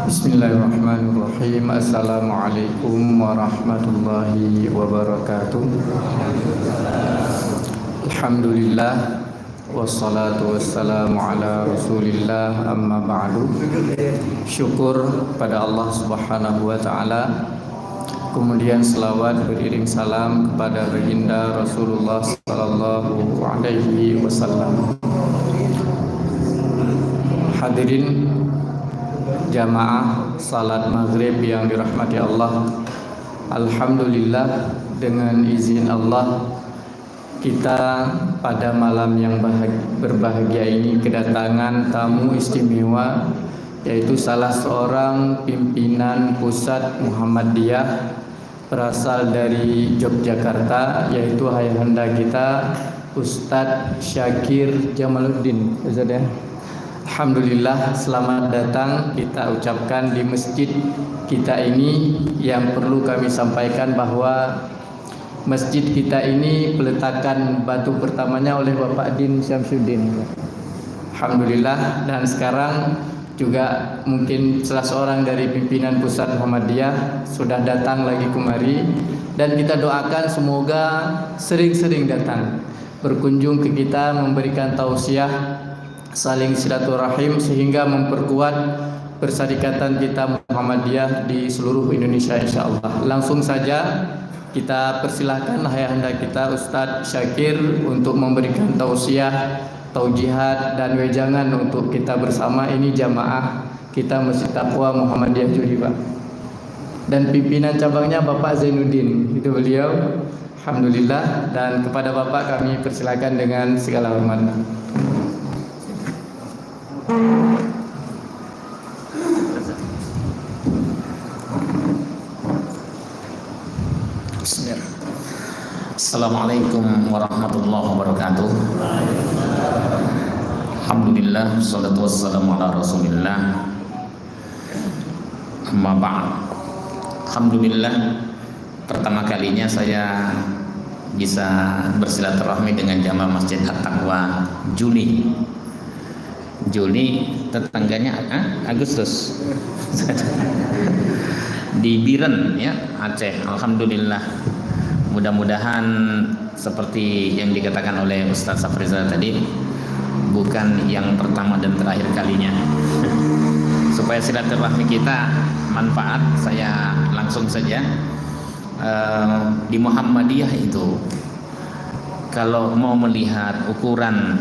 Bismillahirrahmanirrahim. Assalamualaikum warahmatullahi wabarakatuh. Alhamdulillah wassalatu wassalamu ala rasulillah, amma ba'du. Syukur pada Allah subhanahu wa ta'ala, kemudian selawat beriring salam kepada baginda Rasulullah sallallahu alaihi wasallam. Hadirin jamaah salat maghrib yang dirahmati Allah, alhamdulillah dengan izin Allah kita pada malam yang berbahagia ini kedatangan tamu istimewa, yaitu salah seorang pimpinan pusat Muhammadiyah berasal dari Yogyakarta, yaitu ayahanda kita Ustadz Syakir Jamaluddin. Alhamdulillah, selamat datang kita ucapkan di masjid kita ini. Yang perlu kami sampaikan bahwa masjid kita ini peletakan batu pertamanya oleh Bapak Din Syamsuddin. Alhamdulillah, dan sekarang juga mungkin salah seorang dari pimpinan pusat Muhammadiyah sudah datang lagi kemari, dan kita doakan semoga sering-sering datang berkunjung ke kita, memberikan tausiah, saling silaturahim, sehingga memperkuat persyarikatan kita Muhammadiyah di seluruh Indonesia insyaallah. Langsung saja kita persilahkan ayahanda kita Ustadz Syakir untuk memberikan tausiah, taujihat dan wejangan untuk kita bersama ini jamaah kita Masjid Taqwa Muhammadiyah Juhiba. Dan pimpinan cabangnya Bapak Zainuddin, itu beliau. Alhamdulillah, dan kepada Bapak kami persilakan dengan segala hormat. Assalamualaikum warahmatullahi wabarakatuh. Alhamdulillah, salatu wassalamu ala rasulillah, amma ba'd. Alhamdulillah, pertama kalinya saya bisa bersilaturahmi dengan jamaah Masjid At-Taqwa Juli tetangganya Agustus di Biren ya, Aceh. Alhamdulillah, mudah-mudahan seperti yang dikatakan oleh Ustaz Safrizal tadi, bukan yang pertama dan terakhir kalinya. Supaya silaturahmi kita manfaat, saya langsung saja di Muhammadiyah itu kalau mau melihat ukuran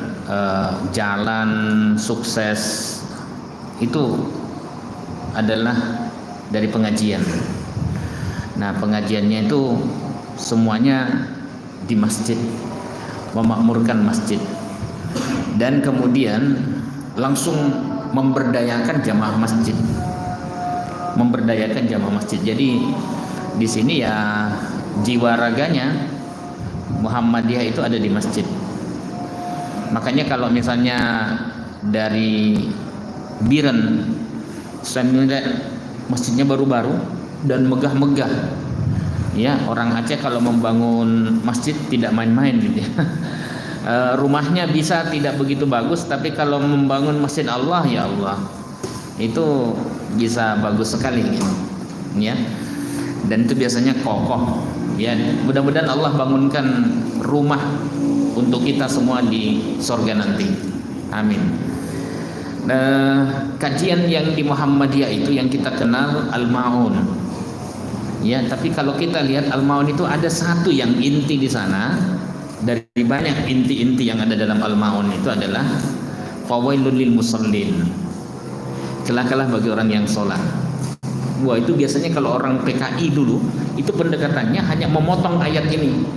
jalan sukses itu adalah dari pengajian. Nah, pengajiannya itu semuanya di masjid, memakmurkan masjid, dan kemudian langsung memberdayakan jamaah masjid, Jadi di sini ya jiwa raganya Muhammadiyah itu ada di masjid. Makanya kalau misalnya dari Biren, saya melihat masjidnya baru-baru dan megah-megah. Ya, orang Aceh kalau membangun masjid tidak main-main gitu ya. Rumahnya bisa tidak begitu bagus, tapi kalau membangun masjid Allah, ya Allah, itu bisa bagus sekali gitu. Ya. Dan itu biasanya kokoh. Ya, mudah-mudahan Allah bangunkan rumah untuk kita semua di surga nanti. Amin. Kajian yang di Muhammadiyah itu yang kita kenal Al-Ma'un. Ya, tapi kalau kita lihat Al-Ma'un itu ada satu yang inti di sana. Dari banyak inti-inti yang ada dalam Al-Ma'un itu adalah fawailul lil musallin. Celakalah bagi orang yang sholat. Wah, itu biasanya kalau orang PKI dulu itu pendekatannya hanya memotong ayat ini.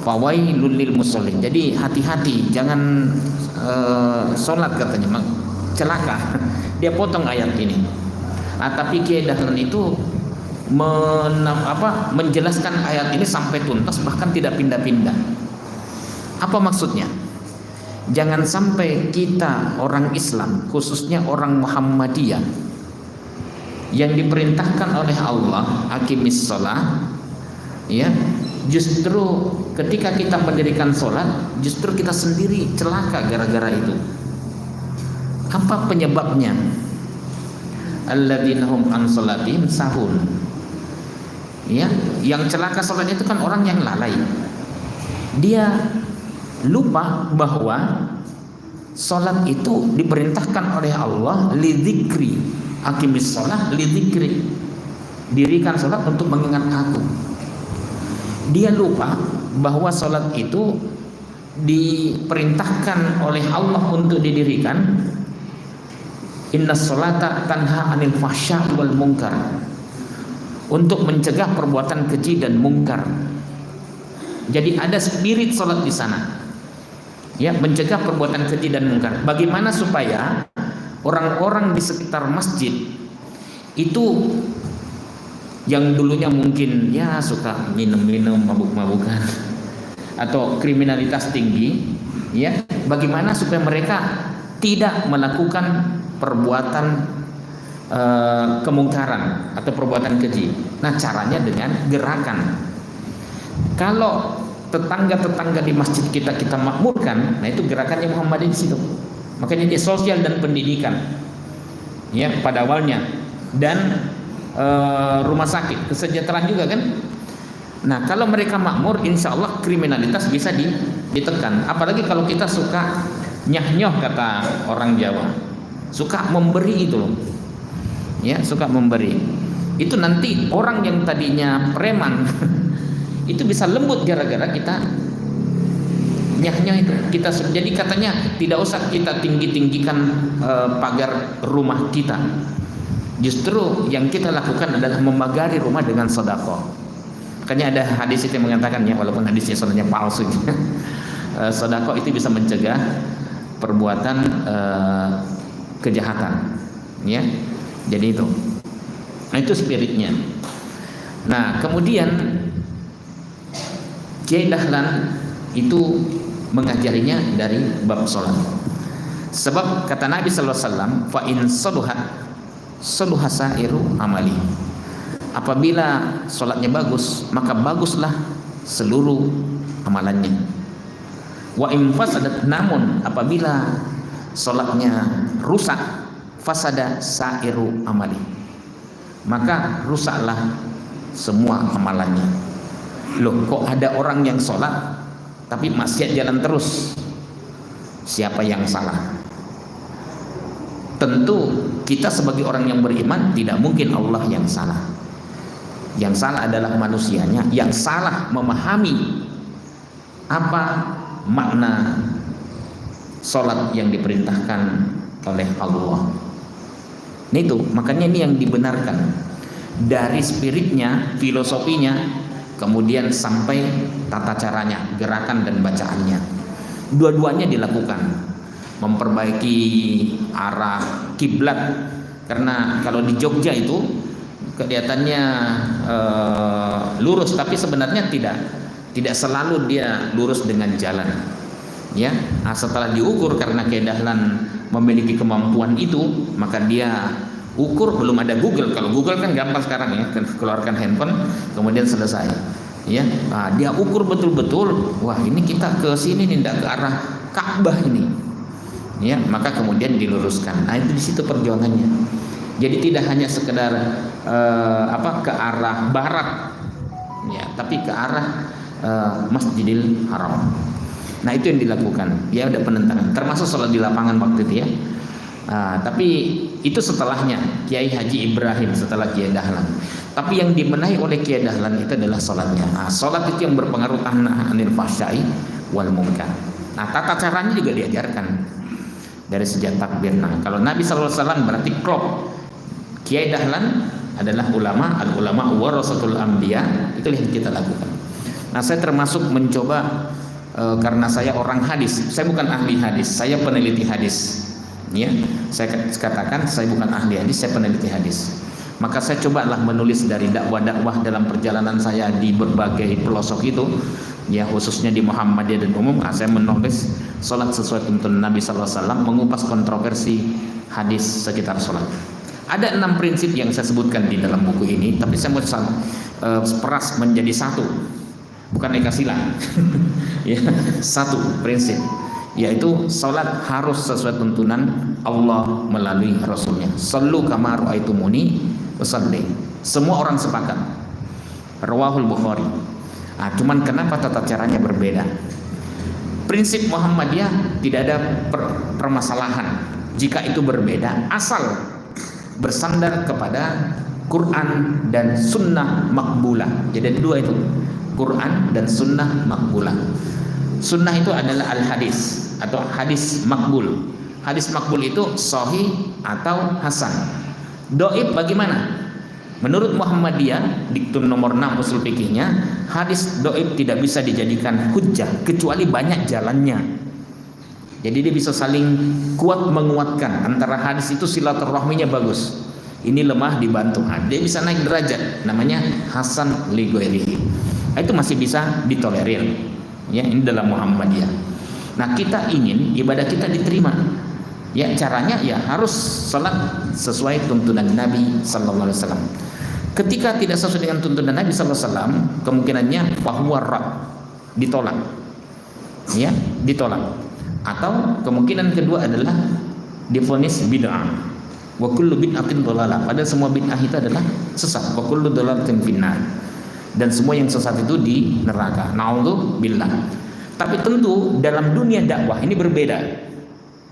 Fawailul lil musallin. Jadi hati-hati, jangan sholat katanya, celaka. Dia potong ayat ini. Tapi Kiai Dahlan itu menjelaskan ayat ini sampai tuntas, bahkan tidak pindah-pindah. Apa maksudnya? Jangan sampai kita orang Islam, khususnya orang Muhammadiyah, yang diperintahkan oleh Allah aqimis shalah, ya, justru ketika kita mendirikan sholat, justru kita sendiri celaka gara-gara itu. Apa penyebabnya? alladzina hum an salatihim sahun. Ya, yang celaka salat itu kan orang yang lalai. Dia lupa bahwa salat itu diperintahkan oleh Allah lidzikri, aqimis shalah lidzikri. Dirikan salat untuk mengingat aku. Dia lupa bahwa salat itu diperintahkan oleh Allah untuk didirikan. Innas sholata tanha 'anil fahsya'i wal munkar, untuk mencegah perbuatan keji dan mungkar. Jadi ada spirit salat di sana. Ya, mencegah perbuatan keji dan mungkar. Bagaimana supaya orang-orang di sekitar masjid itu yang dulunya mungkin ya suka minum-minum, mabuk-mabukan atau kriminalitas tinggi, ya, bagaimana supaya mereka tidak melakukan perbuatan kemungkaran atau perbuatan keji. Nah, caranya dengan gerakan. Kalau tetangga-tetangga di masjid kita makmurkan, nah itu gerakannya Muhammadiyah di situ. Makanya dia sosial dan pendidikan, ya, pada awalnya, dan rumah sakit, kesejahteraan juga kan. Nah, kalau mereka makmur, insya Allah kriminalitas bisa ditekan. Apalagi kalau kita suka nyah-nyoh, kata orang Jawa, suka memberi itu loh, ya, suka memberi. Itu nanti orang yang tadinya preman itu bisa lembut gara-gara kita nyah-nyoh itu. Kita jadi katanya tidak usah kita tinggi-tinggikan pagar rumah kita. Justru yang kita lakukan adalah memagari rumah dengan sedekah. Makanya ada hadis itu yang mengatakan, ya, walaupun hadisnya sebenarnya palsu, sedekah itu bisa mencegah perbuatan kejahatan, ya. Jadi itu. Nah, itu spiritnya. Nah, kemudian Kiai Dahlan itu mengajarinya dari bab salat. Sebab kata Nabi sallallahu alaihi wasallam, fa in saluha sairu amali. Apabila salatnya bagus, maka baguslah seluruh amalannya. Wa in fasadat, namun apabila salatnya rusak, fasada sairu amali, maka rusaklah semua amalannya. Loh, kok ada orang yang salat tapi maksiat jalan terus? Siapa yang salah? Tentu kita sebagai orang yang beriman tidak mungkin Allah yang salah. Yang salah adalah manusianya, yang salah memahami apa makna salat yang diperintahkan oleh Allah. Itu makanya ini yang dibenarkan dari spiritnya, filosofinya, kemudian sampai tata caranya, gerakan dan bacaannya. Dua-duanya dilakukan. Memperbaiki arah kiblat, karena kalau di Jogja itu kelihatannya lurus, tapi sebenarnya tidak selalu dia lurus dengan jalan, ya. Nah, setelah diukur, karena Kiai Dahlan memiliki kemampuan itu, maka dia ukur. Belum ada Google. Kalau Google kan gampang sekarang, ya, keluarkan handphone kemudian selesai, ya. Nah, dia ukur betul-betul, wah ini kita ke sini nih, tidak ke arah Ka'bah ini, ya. Maka kemudian diluruskan. Nah, itu di situ perjuangannya. Jadi tidak hanya sekedar ke arah barat, ya, tapi ke arah Masjidil Haram. Nah, itu yang dilakukan. Ya, ada penentangan, termasuk sholat di lapangan waktu itu, ya. Tapi itu setelahnya Kiai Haji Ibrahim, setelah Kiai Dahlan. Tapi yang dibenahi oleh Kiai Dahlan itu adalah sholatnya. Sholat itu yang berpengaruh tanha 'anil fahsya'i wal munkar. Nah, tata caranya juga diajarkan dari sejak takbir. Nah, kalau Nabi SAW berarti klop. Kiai Dahlan adalah ulama, al-ulama warasatul anbiya. Itu yang kita lakukan. Nah, saya termasuk mencoba, karena saya orang hadis. Saya bukan ahli hadis, saya peneliti hadis, ya. Saya katakan saya bukan ahli hadis, saya peneliti hadis. Maka saya cobalah menulis dari dakwah-dakwah dalam perjalanan saya di berbagai pelosok itu, ya, khususnya di Muhammadiyah dan umum. Saya menulis salat sesuai tuntunan Nabi SAW, mengupas kontroversi hadis sekitar salat. Ada 6 prinsip yang saya sebutkan di dalam buku ini, tapi saya mau peras menjadi satu, bukan Eka Sila. Ya, satu prinsip, yaitu salat harus sesuai tuntunan Allah melalui Rasulnya. Sallu kama ra'aitumuni usalli. Semua orang sepakat. Rawahul Bukhari. Cuman kenapa tata caranya berbeda? Prinsip Muhammadiyah tidak ada permasalahan jika itu berbeda, asal bersandar kepada Quran dan Sunnah makbulah. Jadi ada dua itu, Quran dan Sunnah makbulah. Sunnah itu adalah al-hadis atau hadis makbul. Hadis makbul itu sahih atau hasan. Dhaif bagaimana? Menurut Muhammadiyah, diktum nomor 6 usul fikihnya, hadis dhaif tidak bisa dijadikan hujjah kecuali banyak jalannya. Jadi dia bisa saling kuat menguatkan. Antara hadis itu silaturahminya bagus, ini lemah dibantu, dia bisa naik derajat, namanya hasan li ghairihi. Itu masih bisa ditolerir. Ya, ini dalam Muhammadiyah. Nah, kita ingin ibadah kita diterima. Ya, caranya ya harus salat sesuai tuntunan Nabi sallallahu alaihi wasallam. Ketika tidak sesuai dengan tuntunan Nabi sallallahu alaihi wasallam, kemungkinannya fahuwa rad, ditolak. Ya, ditolak. Atau kemungkinan kedua adalah divonis bid'ah. Wa kullu bid'atin dhalalah. Padahal semua bid'ah itu adalah sesat. Wa kullu dhalalatin finnar. Dan semua yang sesat itu di neraka. Na'udzubillah. Tapi tentu dalam dunia dakwah ini berbeda.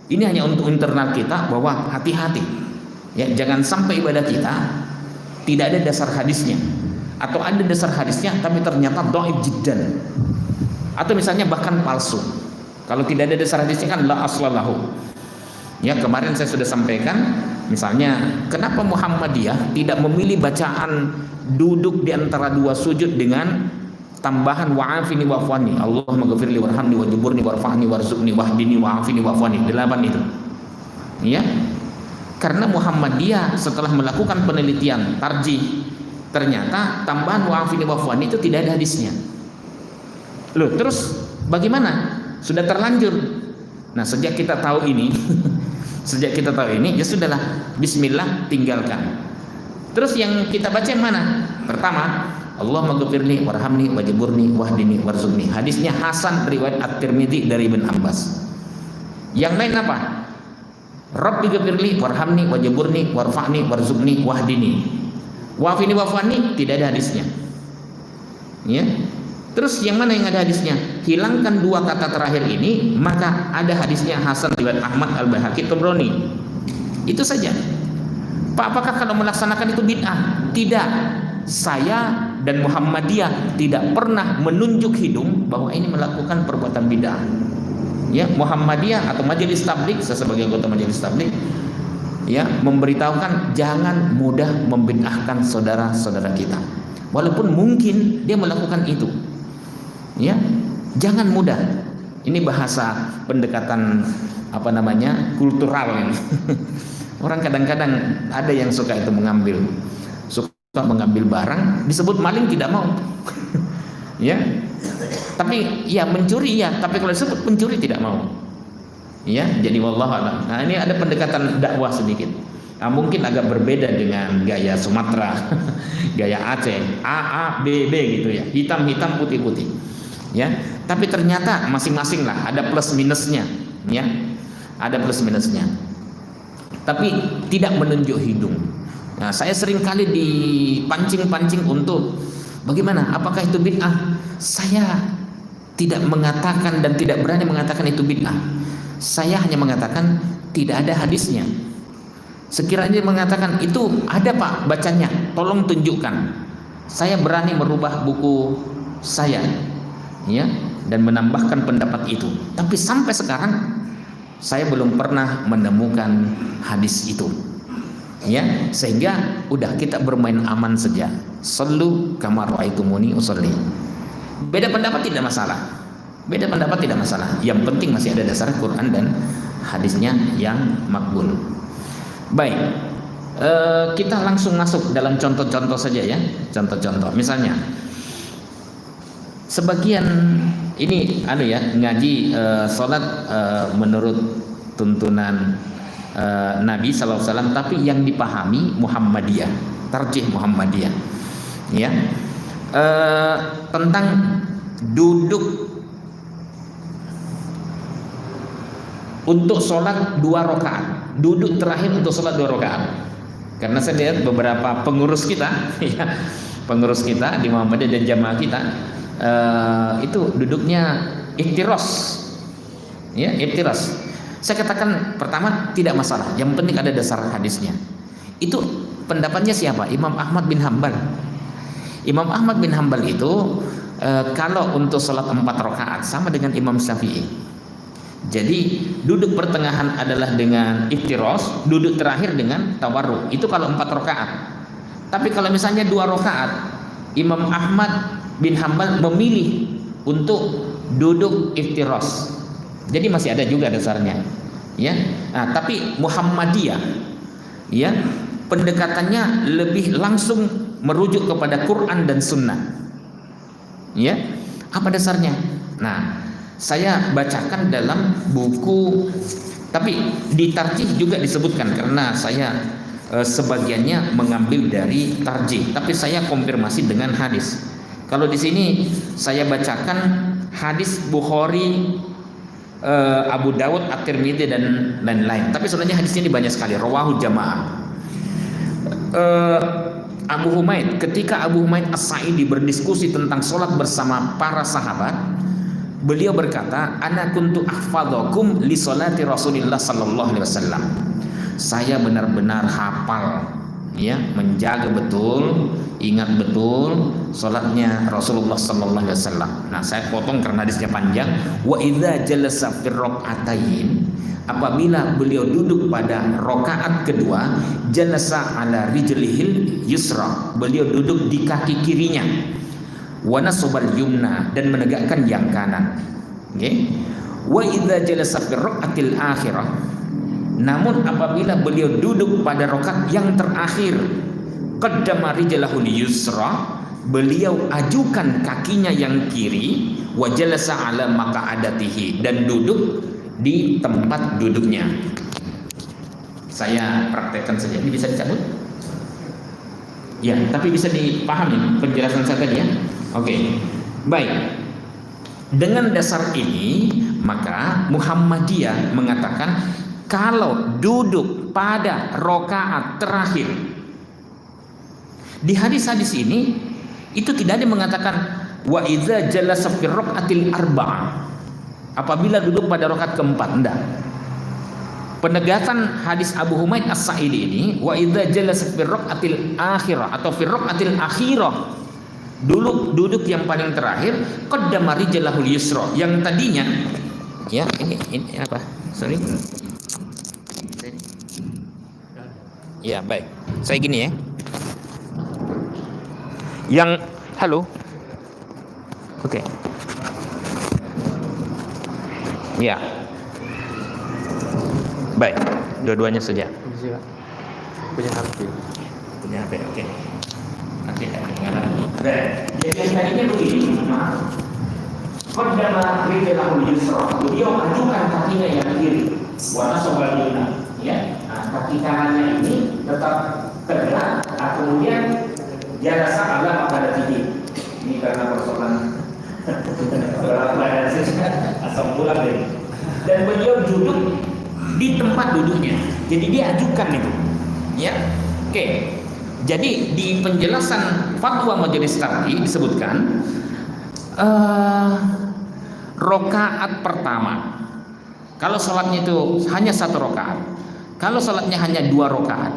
Ini hanya untuk internal kita, bahwa hati-hati. Ya, jangan sampai ibadah kita tidak ada dasar hadisnya, atau ada dasar hadisnya tapi ternyata dhaif jiddan. Atau misalnya bahkan palsu. Kalau tidak ada dasar hadisnya kan la aslalahu. Ya, kemarin saya sudah sampaikan, misalnya kenapa Muhammadiyah tidak memilih bacaan duduk di antara dua sujud dengan tambahan wa'afini wa'afani, Allahumma ghafirli warhamni wajburni warfa'ni warzuqni wahdini wa'afini wa'afani, 8 itu. Ya. Karena Muhammadiyah setelah melakukan penelitian tarjih, ternyata tambahan wa'afini wa'afani itu tidak ada hadisnya. Loh, terus bagaimana? Sudah terlanjur. Nah, sejak kita tahu ini ya sudahlah, bismillah, tinggalkan. Terus yang kita baca yang mana? Pertama, Allahumma ghafirli warhamni wajburni wahdini warzuqni. Hadisnya hasan riwayat At-Tirmidzi dari Ibn Abbas. Yang lain apa? Rabbi ghafirli warhamni wajburni warfa'ni warzuqni wahdini. Wa'afini wa'afani tidak ada hadisnya. Ya. Terus yang mana yang ada hadisnya? Hilangkan dua kata terakhir ini, maka ada hadisnya hasan riwayat Ahmad, Al-Baihaqi, Tabrani. Itu saja. Pak, apakah kalau melaksanakan itu bid'ah? Tidak. Saya dan Muhammadiyah tidak pernah menunjuk hidung bahwa ini melakukan perbuatan bid'ah. Ya, Muhammadiyah atau Majelis Tabligh, saya sebagai anggota Majelis Tabligh, ya, memberitahukan jangan mudah membid'ahkan saudara-saudara kita. Walaupun mungkin dia melakukan itu. Ya, jangan mudah. Ini bahasa pendekatan kultural ini. Orang kadang-kadang ada yang suka itu mengambil barang, disebut maling tidak mau. Ya. Tapi ya mencuri ya, tapi kalau disebut pencuri tidak mau. Ya, jadi wallahu a'lam. Nah, ini ada pendekatan dakwah sedikit. Nah, mungkin agak berbeda dengan gaya Sumatera, gaya Aceh, A B B gitu ya, hitam-hitam putih-putih. Ya, tapi ternyata masing-masing lah ada plus minusnya, ya. Ada plus minusnya. Tapi tidak menunjuk hidung. Nah, saya sering kali dipancing-pancing untuk bagaimana? Apakah itu bid'ah? Saya tidak mengatakan dan tidak berani mengatakan itu bid'ah. Saya hanya mengatakan tidak ada hadisnya. Sekiranya mengatakan itu ada Pak bacanya, tolong tunjukkan. Saya berani merubah buku saya, ya, dan menambahkan pendapat itu. Tapi sampai sekarang saya belum pernah menemukan hadis itu. Ya, sehingga udah kita bermain aman saja. Sallu kama ra'aitumuni usolli. Beda pendapat tidak masalah. Yang penting masih ada dasar Quran dan hadisnya yang makbul. Baik, kita langsung masuk dalam contoh-contoh saja ya. Contoh-contoh, misalnya sebagian ini ngaji sholat menurut tuntunan Nabi SAW, tapi yang dipahami Muhammadiyah, tarjih Muhammadiyah, ya, tentang duduk untuk sholat 2 rakaat, duduk terakhir untuk sholat 2 rakaat. Karena saya lihat beberapa pengurus kita, ya, pengurus kita di Muhammadiyah dan jamaah kita itu duduknya iftiros, ya, iftiros. Saya katakan pertama tidak masalah, yang penting ada dasar hadisnya. Itu pendapatnya siapa? Imam Ahmad bin Hambal. Imam Ahmad bin Hambal itu kalau untuk sholat 4 rakaat sama dengan Imam Syafi'i. Jadi duduk pertengahan adalah dengan iftiros, duduk terakhir dengan tawarruk. Itu kalau 4 rakaat. Tapi kalau misalnya 2 rakaat, Imam Ahmad bin Hambal memilih untuk duduk iftiros. Jadi masih ada juga dasarnya, ya. Nah, tapi Muhammadiyah, ya, pendekatannya lebih langsung merujuk kepada Quran dan Sunnah, ya. Apa dasarnya? Nah, saya bacakan dalam buku, tapi di tarjih juga disebutkan karena saya sebagiannya mengambil dari tarjih, tapi saya konfirmasi dengan hadis. Kalau di sini saya bacakan hadis Bukhari, Abu Dawud, At-Tirmidzi dan lain-lain. Tapi sebenarnya hadis ini banyak sekali. Rawahu jamaah. Abu Humaid, ketika Abu Humaid As-Sa'idi berdiskusi tentang sholat bersama para sahabat, beliau berkata, ana kuntu ahfadzakum li sholati Rasulillah sallallahu alaihi wasallam. Saya benar-benar hafal, ya, menjaga betul, ingat betul salatnya Rasulullah sallallahu alaihi wasallam. Nah, saya potong karena hadisnya panjang. Wa idza jalasa fi rak'atain, apabila beliau duduk pada rakaat kedua, jalasa ala rijlihil yusra, beliau duduk di kaki kirinya, wa nasabal yumna, dan menegakkan yang kanan. Oke. Wa idza jalasa fi rak'atil akhirah, namun apabila beliau duduk pada rakaat yang terakhir, qaddama rijlahul yusra, beliau ajukan kakinya yang kiri, wa jalasa ala maq'adatihi, dan duduk di tempat duduknya. Saya praktekkan saja. Ini bisa dicabut? Ya, tapi bisa dipahami penjelasan saya tadi, ya. Oke. Baik. Dengan dasar ini, maka Muhammadiyah mengatakan kalau duduk pada rakaat terakhir, di hadis-hadis ini itu tidak ada mengatakan wa idza jalasa fi rak'atil arba'ah, apabila duduk pada rakaat keempat. Enggak. Penegasan hadis Abu Humaid As-Sa'idi ini, wa idza jalasa fi rak'atil akhirah atau fi rak'atil akhirah, duduk yang paling terakhir, qaddama rijlahul yusra, yang tadinya, ya, ini apa? Sorry. Ya, baik. Saya gini, ya. Yang halo. Oke. Ya. Baik, dua-duanya saja. Punya HP. Punya HP, oke. Nanti baik. Jadi tadinya begini, qaddama rijlahul yusra, beliau ajukan kakinya yang kiri, wa nasabal yumna, ya. Nah, kaki kanannya ini tetap tegak, kemudian jalasa ala maq'adatihi. Ini karena persoalan berat asam ulang deh. Dan beliau duduk di tempat duduknya. Jadi dia ajukan itu, ya. Oke. Jadi di penjelasan fatwa majelis tarjih disebutkan rakaat pertama, kalau sholatnya itu hanya 1 rakaat, kalau sholatnya hanya 2 rakaat,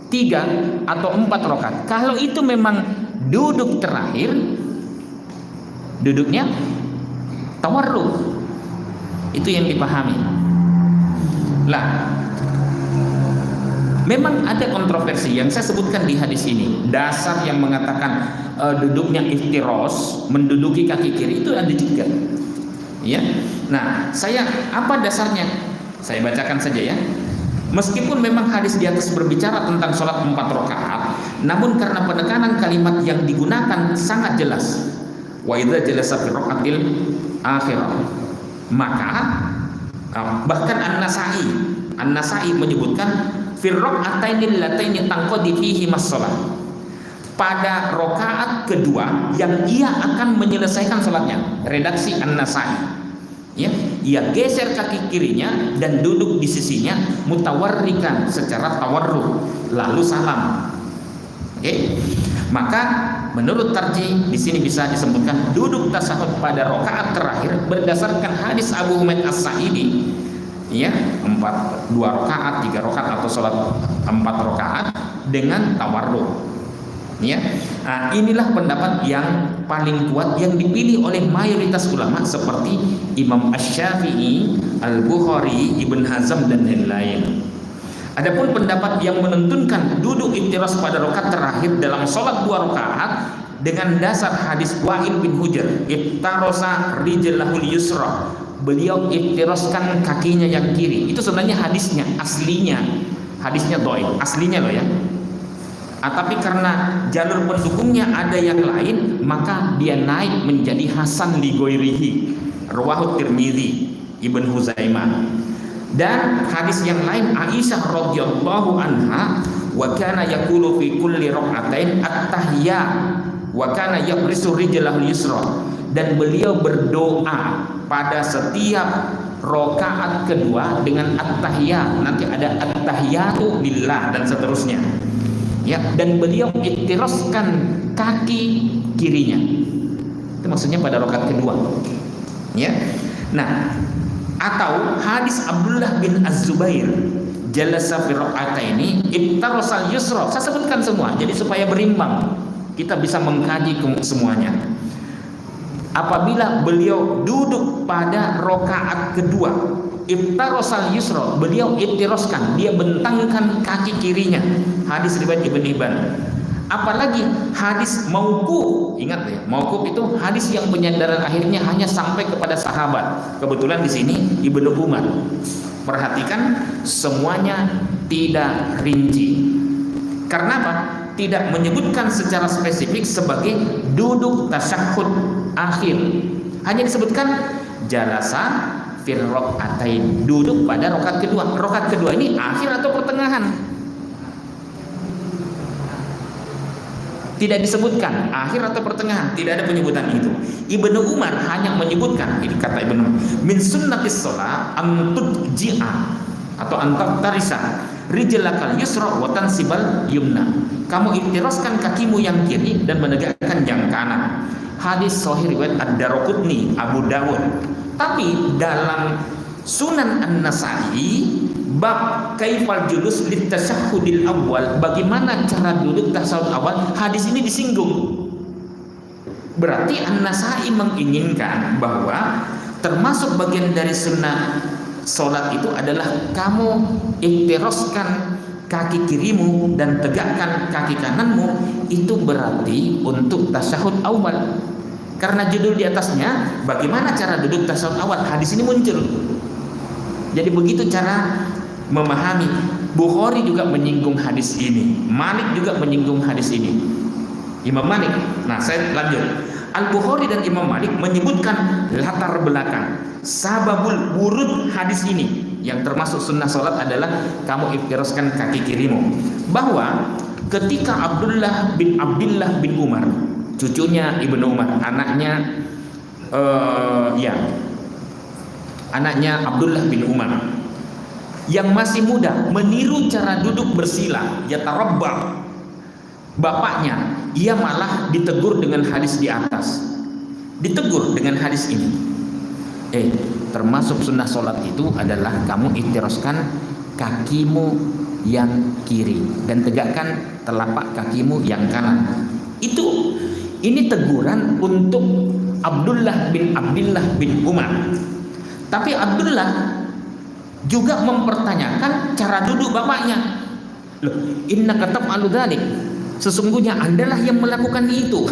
3 atau 4 rakaat, kalau itu memang duduk terakhir, duduknya tawarruk. Itu yang dipahami. Lah, memang ada kontroversi yang saya sebutkan di hadis ini. Dasar yang mengatakan duduknya iftiros, menduduki kaki kiri, itu ada juga, ya. Nah, saya apa dasarnya? Saya bacakan saja, ya. Meskipun memang hadis di atas berbicara tentang sholat 4 rakaat, namun karena penekanan kalimat yang digunakan sangat jelas, wa idza jalasa fi rak'atil akhirah, maka bahkan An-Nasa'i menyebutkan fi rak'atainil lataini tanqadi fihi mas-shalah, pada rakaat kedua yang ia akan menyelesaikan sholatnya. Redaksi An-Nasa'i, ya. ia geser kaki kirinya dan duduk di sisinya mutawarrikan secara tawarruk, lalu salam. Oke. Maka menurut tarjih di sini bisa disebutkan duduk tasyahud pada rakaat terakhir berdasarkan hadis Abu Humaid As-Sa'idi, ya, 2 rakaat, 3 rakaat atau salat 4 rakaat dengan tawarruk. Ya, nah, inilah pendapat yang paling kuat yang dipilih oleh mayoritas ulama seperti Imam Asy-Syafi'i, Al-Bukhari, Ibn Hazm dan lain-lain. Adapun pendapat yang menentukan duduk iftiras pada rakaat terakhir dalam sholat 2 rakaat dengan dasar hadis Wa'il bin Hujr, iftarasa rijlahul yusra, beliau iftiraskan kakinya yang kiri. Itu sebenarnya hadisnya, hadisnya dhaif, aslinya loh ya. Tapi karena jalur pendukungnya ada yang lain, maka dia naik menjadi hasan li ghairihi, rawahu Tirmidzi, Ibn Huzaimah. Dan hadis yang lain Aisyah radhiyallahu anha, wa kana yaqulu fi kulli rak'atain at-tahiyya wa kana yabrisu rijlahul yusra, dan beliau berdoa pada setiap rakaat kedua dengan at-tahiyya. Nanti ada at-tahiyyatu lillah dan seterusnya. Ya, dan beliau iftiraskan kaki kirinya. Itu maksudnya pada rakaat kedua. Ya. Nah, atau hadis Abdullah bin Az-Zubair, jalasa fi raka'ataini iftarasal yusra. Saya sebutkan semua jadi supaya berimbang. Kita bisa mengkaji semuanya. Apabila beliau duduk pada rakaat kedua, iftarasal yusra, beliau iftiraskan, dia bentangkan kaki kirinya. Hadis riwayat Ibn Hibban. Apalagi hadis mauquf, ingat ya, mauquf itu hadis yang penyandaran akhirnya hanya sampai kepada sahabat. Kebetulan di sini Ibnu Umar. Perhatikan semuanya tidak rinci. Karena apa? Tidak menyebutkan secara spesifik sebagai duduk tasyahud akhir. Hanya disebutkan jalasa fir raka'atain, duduk pada rakaat kedua. Rakaat kedua ini akhir atau pertengahan? Tidak disebutkan akhir atau pertengahan, tidak ada penyebutan itu. Ibnu Umar hanya menyebutkan, ini kata Ibnu Umar, min sunnatis shalah an tudji'a atau antak tarisa rijlakal yusra wa tansibal yumna. Kamu iftiraskan kakimu yang kiri dan menegakkan yang kanan. Hadis sahih riwayat Ad-Daraqutni, Abu Dawud. Tapi dalam Sunan An-Nasa'i bab kaifal julus litasyahhudil awal, bagaimana cara duduk tasyahud awal, hadis ini disinggung. Berarti An-Nasa'i menginginkan bahwa termasuk bagian dari sunnah salat itu adalah kamu iftiraskan kaki kirimu dan tegakkan kaki kananmu. Itu berarti untuk tasyahud awal. Karena judul di atasnya bagaimana cara duduk tasyahud awal, hadis ini muncul. Jadi begitu cara memahami. Bukhari juga menyinggung hadis ini, Malik juga menyinggung hadis ini, Imam Malik. Nah, saya lanjut. Al-Bukhari dan Imam Malik menyebutkan latar belakang sababul wurud hadis ini, yang termasuk sunnah salat adalah kamu iftiraskan kaki kirimu. Bahwa ketika Abdullah bin Umar, cucunya Ibnu Umar, anaknya Abdullah bin Umar yang masih muda, meniru cara duduk bersila, yatarabba, bapaknya, ia malah ditegur dengan hadis di atas. Ditegur dengan hadis ini. Termasuk sunnah salat itu adalah kamu iftiraskan kakimu yang kiri dan tegakkan telapak kakimu yang kanan. Ini teguran untuk Abdullah bin Umar. Tapi Abdullah juga mempertanyakan cara duduk bapaknya. Loh, innaka taf'alu dzalik, sesungguhnya Andalah yang melakukan itu.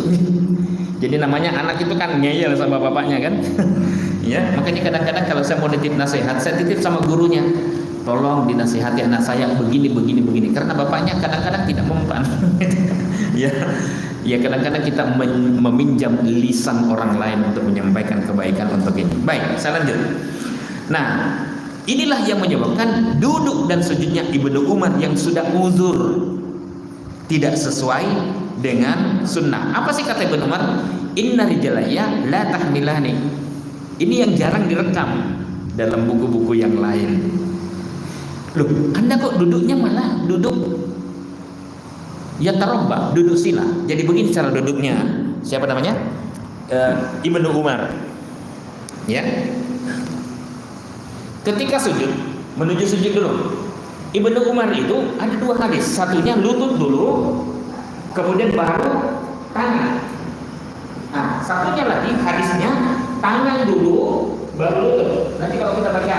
Jadi namanya anak itu kan ngeyel sama bapaknya kan. Ya, makanya kadang-kadang kalau saya mau titip nasihat, saya titip sama gurunya. Tolong dinasihati anak saya begini. Karena bapaknya kadang-kadang tidak mempan. Ya kadang-kadang kita meminjam lisan orang lain untuk menyampaikan kebaikan untuk ini. Baik, saya lanjut. Nah, inilah yang menyebabkan duduk dan sujudnya Ibnu Umar yang sudah uzur tidak sesuai dengan sunnah. Apa sih kata Ibnu Umar? Inna rijalaya la tahmilani. Ini yang jarang direkam. dalam buku-buku yang lain. Loh, Anda kok duduknya malah duduk ya tarobba, duduk sila. Jadi begini cara duduknya. Siapa namanya? Ibnu Umar. Ya. Ketika sujud, menuju sujud dulu. Ibnu Umar itu ada dua hadis. Satunya lutut dulu, kemudian baru tangan. Nah, satunya lagi hadisnya tangan dulu, baru lutut. Nanti kalau kita baca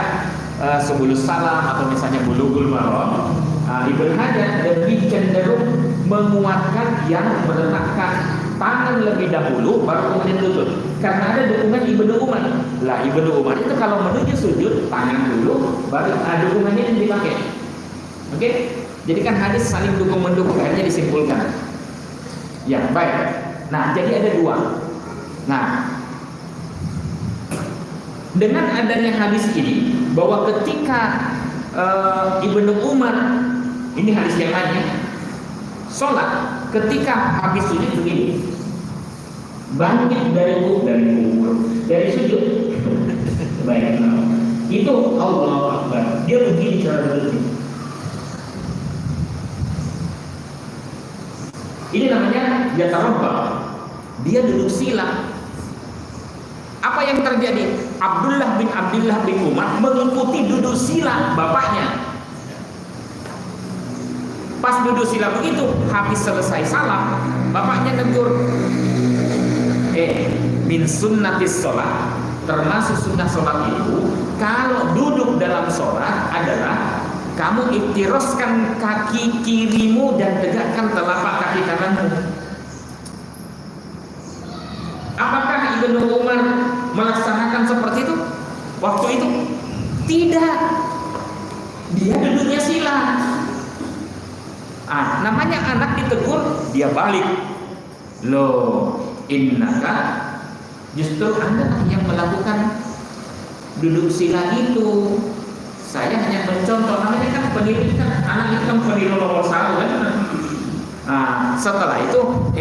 Subulus Salam atau misalnya Bulughul Maram, Ibnu Hajar lebih cenderung menguatkan yang meletakkan tangan lebih dahulu baru kemudian lutut. Karena ada dokumen Ibnu Umar. Lah Ibnu Umar itu kalau menuju sujud tangan dulu baru dokumennya yang dipakai. Oke? Jadi kan hadis saling dukung mendukung, akhirnya disimpulkan. Ya, baik. Nah, jadi ada dua. Nah, dengan adanya hadis ini bahwa ketika Ibnu Umar, ini hadis yang lainnya, sholat ketika habis sujud begini, bangkit dari sujud, baik, itu Allahu Akbar, dia begini cara duduknya. Ini namanya yatarabba, dia duduk sila. Apa yang terjadi? Abdullah bin Umar mengikuti duduk sila bapaknya. Pas duduk sila begitu, habis selesai salam, bapaknya negur, min sunnatis sholat, termasuk sunnah sholat itu, kalau duduk dalam sholat adalah kamu iftiroskan kaki kirimu dan tegakkan telapak kaki kananmu. Apakah Ibnu Umar melaksanakan seperti itu waktu itu? Tidak. Dia duduknya sila. Namanya anak ditegur, dia balik. Loh, innaka, justru Anda yang melakukan duduk sila itu. Saya hanya mencontoh, namanya kan pendidikan, anak itu kan peniru nomor 1 kan. Setelah itu,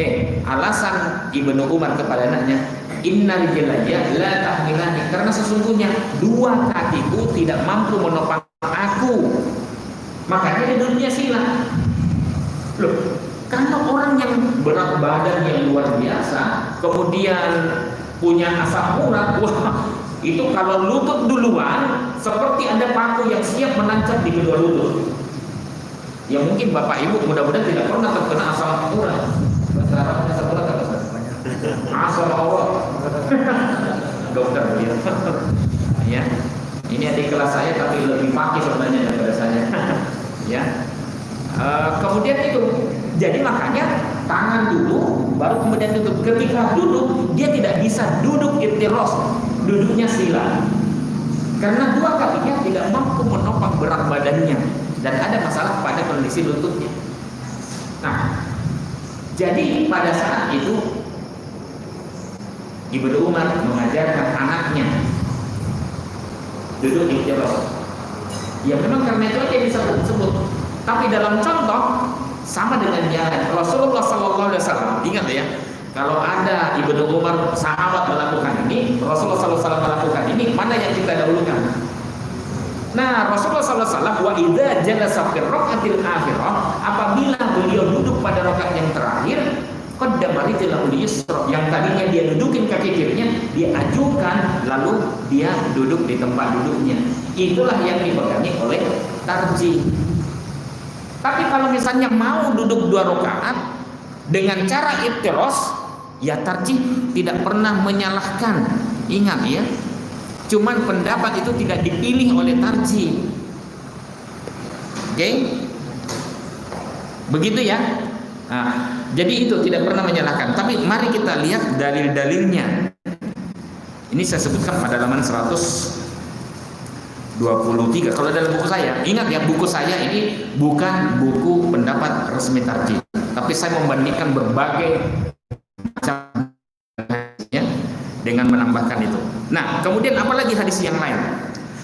alasan Ibnu Umar kepada anaknya, inna rijlayya la tahmilani, karena sesungguhnya dua kakiku tidak mampu menopang aku. Makanya dia duduknya sila. Loh, karena orang yang berat badan yang luar biasa, kemudian punya asam urat, wah, itu kalau lutut duluan, seperti ada paku yang siap menancap di kedua lutut. Ya mungkin Bapak Ibu mudah-mudahan tidak pernah terkena asam urat. Bahasa Arabnya asam urat apa namanya? Asam urat. Dokter dia. Ya. Ini adik kelas saya tapi lebih pagi sebenarnya daripada saya. Ya. Kemudian itu, jadi makanya tangan dulu, baru kemudian tutup. Ketika duduk, dia tidak bisa duduk iftiros, duduknya sila, karena dua kakinya tidak mampu menopang berat badannya dan ada masalah pada kondisi lututnya. Nah, jadi pada saat itu Ibnu Umar mengajarkan anaknya duduk iftiros. Ya memang karena itu aja bisa disebut. Tapi dalam contoh sama dengan jalan Rasulullah SAW. Ingat ya, kalau ada Ibnu Umar sahabat melakukan ini, Rasulullah SAW melakukan ini, mana yang kita dahulukan? Nah, Rasulullah SAW wa idza jalasa fi raqatil akhirah, apabila beliau duduk pada rakaat yang terakhir, qaddama rijlahu yusra, yang tadinya dia dudukin kaki kirinya, dia ajukan lalu dia duduk di tempat duduknya. Itulah yang dipegangi oleh tarjih. Tapi kalau misalnya mau duduk 2 rakaat dengan cara iftiros, ya tarjih tidak pernah menyalahkan. Ingat ya, cuman pendapat itu tidak dipilih oleh tarjih. Oke? Begitu ya. Jadi itu tidak pernah menyalahkan. Tapi mari kita lihat dalil-dalilnya. Ini saya sebutkan pada halaman 123. Kalau dalam buku saya, ingat ya, buku saya ini bukan buku pendapat resmi tarjih, tapi saya membandingkan berbagai macam ya, dengan menambahkan itu. Nah, kemudian apalagi hadis yang lain?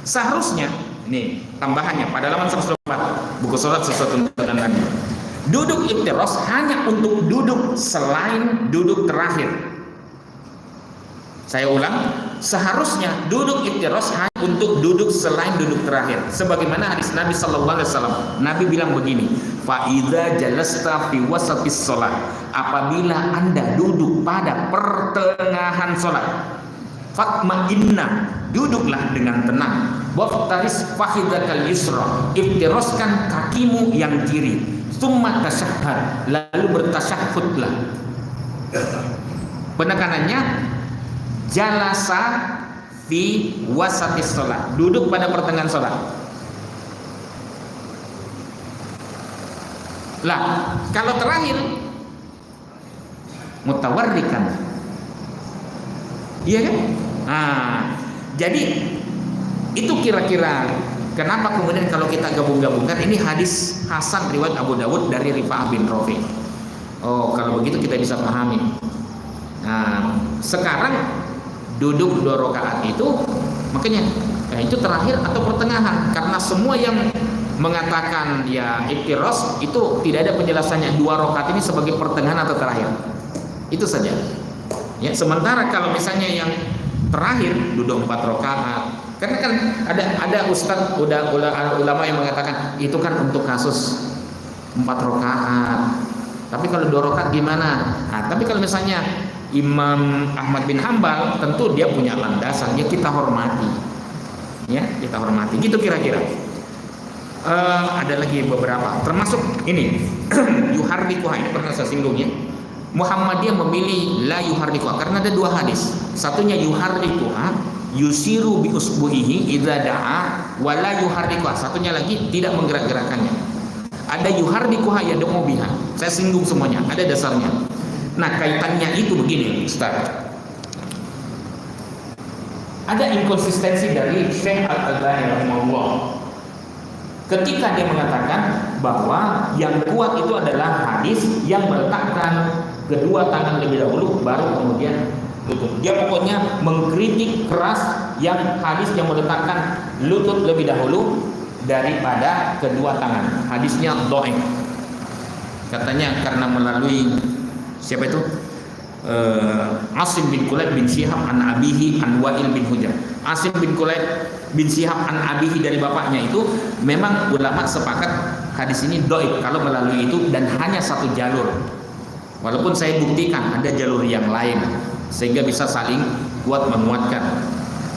Seharusnya, nih tambahannya pada halaman 104, buku sholat sesuatu tuntunan Nabi. Duduk iftiros hanya untuk duduk selain duduk terakhir. Saya ulang, seharusnya duduk iftiros hanya untuk duduk selain duduk terakhir. Sebagaimana hadis Nabi sallallahu alaihi wasallam. Nabi bilang begini, fa idza jalasta fi wasatis shalah, apabila Anda duduk pada pertengahan salat, fatma'inna, duduklah dengan tenang. Waftaris fakhidakal yusra, iftiroskan kakimu yang kiri. Tsumma tasyahhad, lalu bertasyahhudlah. Penekanannya jalasa fi wasatis shalah, duduk pada pertengahan salat. Lah, kalau terakhir mutawarrikan, iya kan? Nah, jadi itu kira-kira kenapa kemudian kalau kita gabung-gabungkan, ini hadis hasan riwayat Abu Dawud dari Rifa'ah bin Rafi. Oh, kalau begitu kita bisa pahami. Nah, sekarang duduk 2 rakaat itu makanya itu terakhir atau pertengahan, karena semua yang mengatakan ya iftiros itu tidak ada penjelasannya 2 rakaat ini sebagai pertengahan atau terakhir. Itu saja. Ya, sementara kalau misalnya yang terakhir duduk 4 rakaat, karena kan ada ustadz ulama yang mengatakan itu kan untuk kasus 4 rakaat. Tapi kalau 2 rakaat gimana? Nah, tapi kalau misalnya Imam Ahmad bin Hambal, tentu dia punya landasan, ya kita hormati. Ya, kita hormati. Gitu kira-kira. Ada lagi beberapa, termasuk ini yuharrikuha, ini pernah saya singgung ya. Muhammadiyah memilih la yuharrikuha karena ada 2 hadis. Satunya yuharrikuha, yusiru bi usbuhihi idza da'a, wa la yuharrikuha. Satunya lagi tidak menggerak-gerakannya. Ada yuharrikuha yad'u biha. Saya singgung semuanya, ada dasarnya. Nah, kaitannya itu begini, Ustaz. Ada inkonsistensi dari Syekh Al-Albani rahimahullah. Ketika dia mengatakan bahwa yang kuat itu adalah hadis yang meletakkan kedua tangan lebih dahulu baru kemudian lutut. Dia pokoknya mengkritik keras yang hadis yang meletakkan lutut lebih dahulu daripada kedua tangan. Hadisnya dhaif. Katanya karena melalui siapa itu? Asim bin Kulayb bin Syihab an abihi an Wa'il bin Hujr. Asim bin Kulayb bin Syihab an abihi dari bapaknya itu memang ulama sepakat hadis ini dhaif kalau melalui itu dan hanya 1 jalur. Walaupun saya buktikan ada jalur yang lain sehingga bisa saling kuat menguatkan.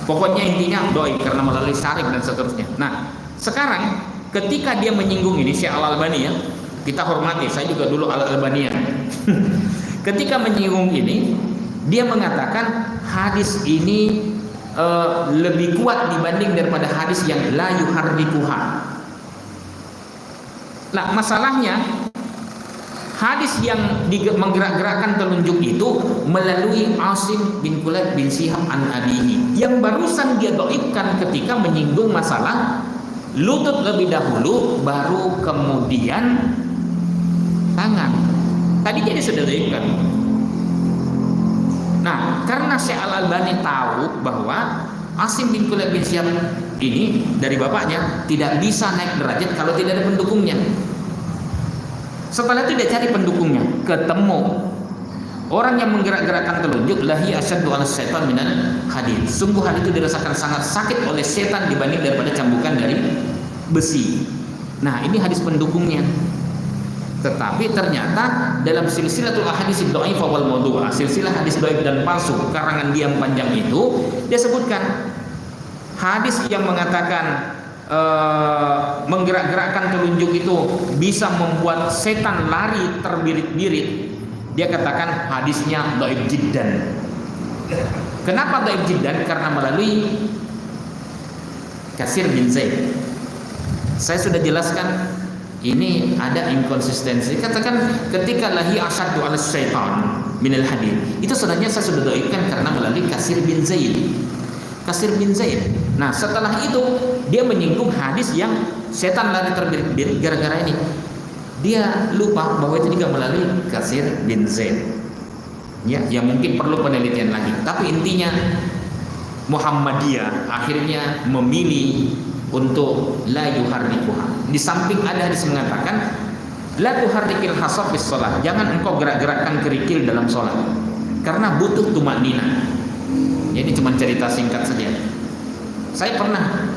Pokoknya intinya dhaif karena melalui syarif dan seterusnya. Nah, sekarang ketika dia menyinggung ini Syekh Al-Albani ya, kita hormati, saya juga dulu Al-Albanian. Ketika menyinggung ini, dia mengatakan hadis ini lebih kuat dibanding daripada hadis yang la yuharrikuha. Nah, masalahnya hadis yang menggerak-gerakkan telunjuk itu melalui Asim bin Kulayb bin Syihab an abihi, yang barusan dia dhaifkan ketika menyinggung masalah lutut lebih dahulu baru kemudian tangan. Tadi jadi sudah dhaifkan. Nah, karena Syekh Al-Albani tahu bahwa Asim bin Kulayb bin Syihab ini dari bapaknya tidak bisa naik derajat kalau tidak ada pendukungnya. Setelah itu dia cari pendukungnya, ketemu orang yang menggerak-gerakkan telunjuk, lahi asyaddu 'ala syaitan minal hadid. Sungguh hal itu dirasakan sangat sakit oleh setan dibanding daripada cambukan dari besi. Nah, ini hadis pendukungnya. Tetapi ternyata dalam silsilatul ahadits dhaifah wal mawdu'ah, silsilah hadis dhaif dan palsu karangan dia yang panjang itu, dia sebutkan hadis yang mengatakan menggerak-gerakkan telunjuk itu bisa membuat setan lari terbirit-birit. Dia katakan hadisnya dhaif jiddan. Kenapa dhaif jiddan? Karena melalui Katsir bin Zaid. Saya sudah jelaskan ini ada inkonsistensi. Katakan ketika lahi asyaddu 'ala syaitan minal hadid, itu sebenarnya saya sudah dhaifkan karena melalui Katsir bin Zaid. Katsir bin Zaid. Nah, setelah itu dia menyinggung hadis yang setan lari terbirit-birit gara-gara ini. Dia lupa bahwa itu juga melalui Katsir bin Zaid. Ya, yang mungkin perlu penelitian lagi. Tapi intinya Muhammadiyah akhirnya memilih untuk la yuharrikuha. Di samping ada hadis mengatakan la tuharrikil hasab bis shalah, jangan engkau gerak-gerakkan kerikil dalam salat karena butuh tumanina. Jadi cuma cerita singkat saja. Saya pernah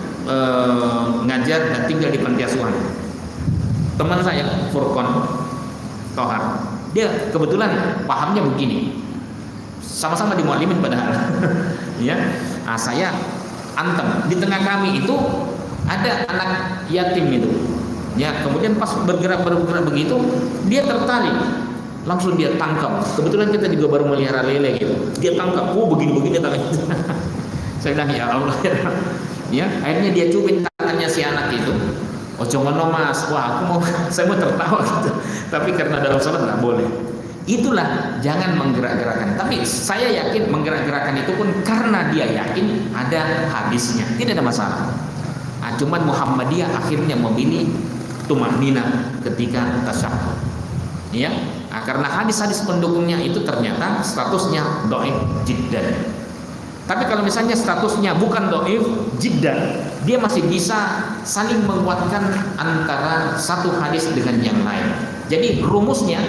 ngajar dan tinggal di panti asuhan. Teman saya Furqon Tohar, dia kebetulan pahamnya begini. Sama-sama di muallimin padahal. Ya, saya antem. Di tengah kami itu ada anak yatim itu. Ya, kemudian pas bergerak begitu, dia tertarik. Langsung dia tangkap. Kebetulan kita juga baru melihara lele gitu. Dia tangkap, begini-begini tangannya. Saya bilang ya Allah. Ya, akhirnya dia cubit tangannya si anak itu. Oh jangan mas, wah saya mau tertawa gitu. Tapi karena dalam sholat nggak boleh. Itulah jangan menggerak-gerakan. Tapi saya yakin menggerak-gerakan itu pun karena dia yakin ada hadisnya, tidak ada masalah. Cuman Muhammadiyah akhirnya memilih tumanina ketika tasyahhud. Ya, karena hadis-hadis pendukungnya itu ternyata statusnya dhaif jiddan. Tapi kalau misalnya statusnya bukan dhaif jiddan, dia masih bisa saling menguatkan antara satu hadis dengan yang lain. Jadi rumusnya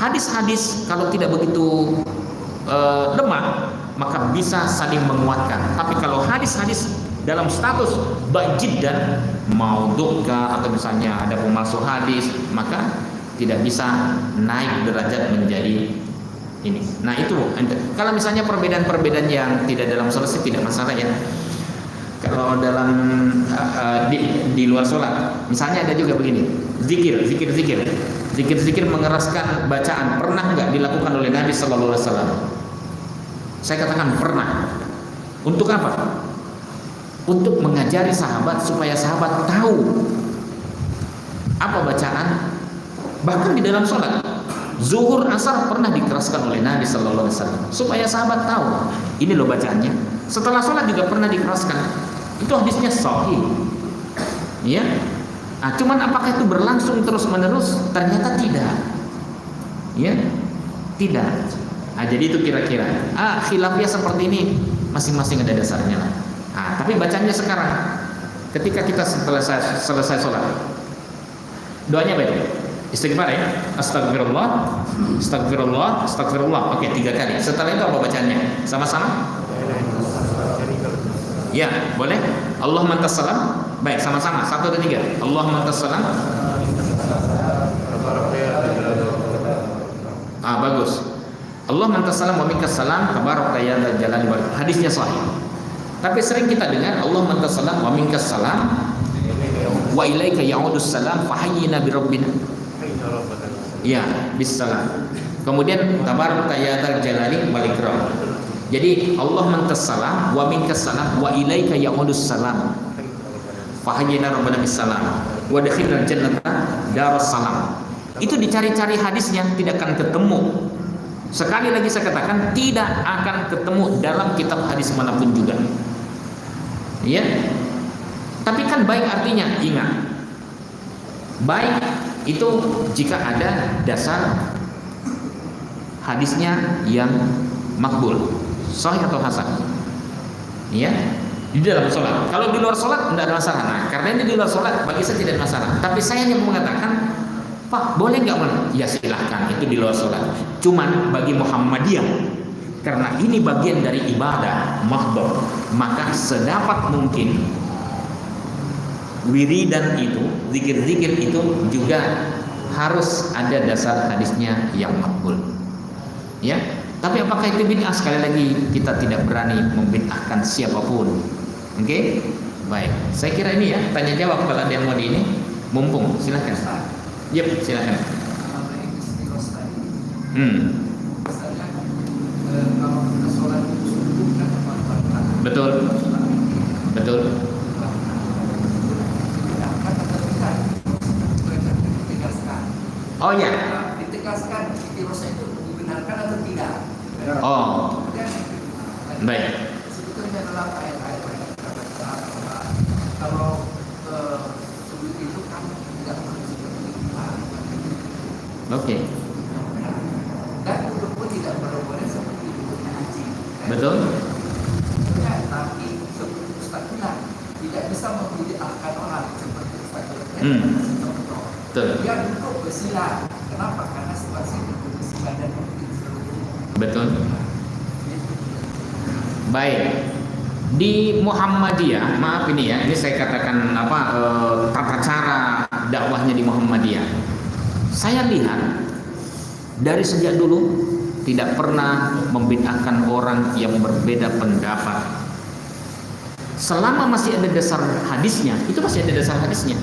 hadis-hadis kalau tidak begitu lemah maka bisa saling menguatkan. Tapi kalau hadis-hadis dalam status dhaif jiddan, maudhu'kah atau misalnya ada pemalsu hadis, maka tidak bisa naik derajat menjadi ini. Nah itu kalau misalnya perbedaan-perbedaan yang tidak dalam sholat sih tidak masalah ya. Kalau dalam di luar sholat, misalnya ada juga begini, zikir mengeraskan bacaan, pernah nggak dilakukan oleh Nabi Sallallahu Alaihi Wasallam? Saya katakan pernah. Untuk apa? Untuk mengajari sahabat supaya sahabat tahu apa bacaan. Bahkan di dalam sholat zuhur asar pernah dikeraskan oleh Nabi Sallallahu Alaihi Wasallam supaya sahabat tahu ini loh bacaannya. Setelah sholat juga pernah dikeraskan. Itu hadisnya sahih. Ya. Cuman apakah itu berlangsung terus menerus? Ternyata tidak. Ya, tidak. Jadi itu kira-kira. Khilafiyah seperti ini masing-masing ada dasarnya lah. Tapi bacanya sekarang, ketika kita selesai sholat, doanya baik. Istighfar ya, astagfirullah, astagfirullah, astagfirullah. Oke, 3 kali. Setelah itu apa bacanya? Sama-sama? Ya, boleh. Allahumma antas salam. Baik, sama-sama. 1, 2, 3. Allahumma antas salam. Bagus. Allahumma antas salam wa minkas salam, tabarakta ya dzal jalali wal ikram. Hadisnya sahih. Tapi sering kita dengar Allahumma antas salam wa minkas salam wa ilaika ya'udus salam fahayyina bi rabbina. Ya, bisalam. Kemudian tabarakta ya dzal jalali wal ikram. Jadi Allah mantas salam wa minkas salam wa ilaika ya'udus salam. Fahayyina rabbana bisalam wa dakhilal jannata darus salam. Itu dicari-cari hadisnya tidak akan ketemu. Sekali lagi saya katakan tidak akan ketemu dalam kitab hadis manapun juga. Ya. Tapi kan baik artinya ingat. Baik itu jika ada dasar hadisnya yang makbul, sahih atau hasan. Ya, di dalam sholat. Kalau di luar sholat tidak ada masalah. Karena ini di luar sholat bagi saya tidak ada masalah. Tapi saya yang mengatakan, Pak, boleh nggak? Ya silahkan, itu di luar sholat. Cuman bagi Muhammadiyah, karena ini bagian dari ibadah mahdhur, maka sedapat mungkin wiridan itu, zikir-zikir itu juga harus ada dasar hadisnya yang makbul. Ya, tapi apakah itu bid'ah? Sekali lagi kita tidak berani membid'ahkan siapapun. Oke? Baik. Saya kira ini ya tanya jawab kalau ada yang mau di ini. Mumpung, silakan. Yep, silakan. Betul. Betul. Oh ya. Ditegaskan istiqosah itu dibenarkan atau tidak? Oh. Baik. Sebetulnya dalam ayat-ayat kalau sujud itu kan tidak seperti iman. Oke. Dan duduk pun tidak boleh seperti duduknya anjing. Betul. Ya, tapi Ustaz bilang tidak bisa membid'ahkan orang seperti Ustaz bilang. Betul. Dia duduk bersila. Kenapa? Karena situasi duduk bersila dan mungkin seluruh. Betul. Baik. Di Muhammadiyah, maaf ini ya, ini saya katakan tata cara dakwahnya di Muhammadiyah. Saya lihat dari sejak dulu tidak pernah membid'ahkan orang yang berbeda pendapat. Selama masih ada dasar hadisnya, itu masih ada dasar hadisnya.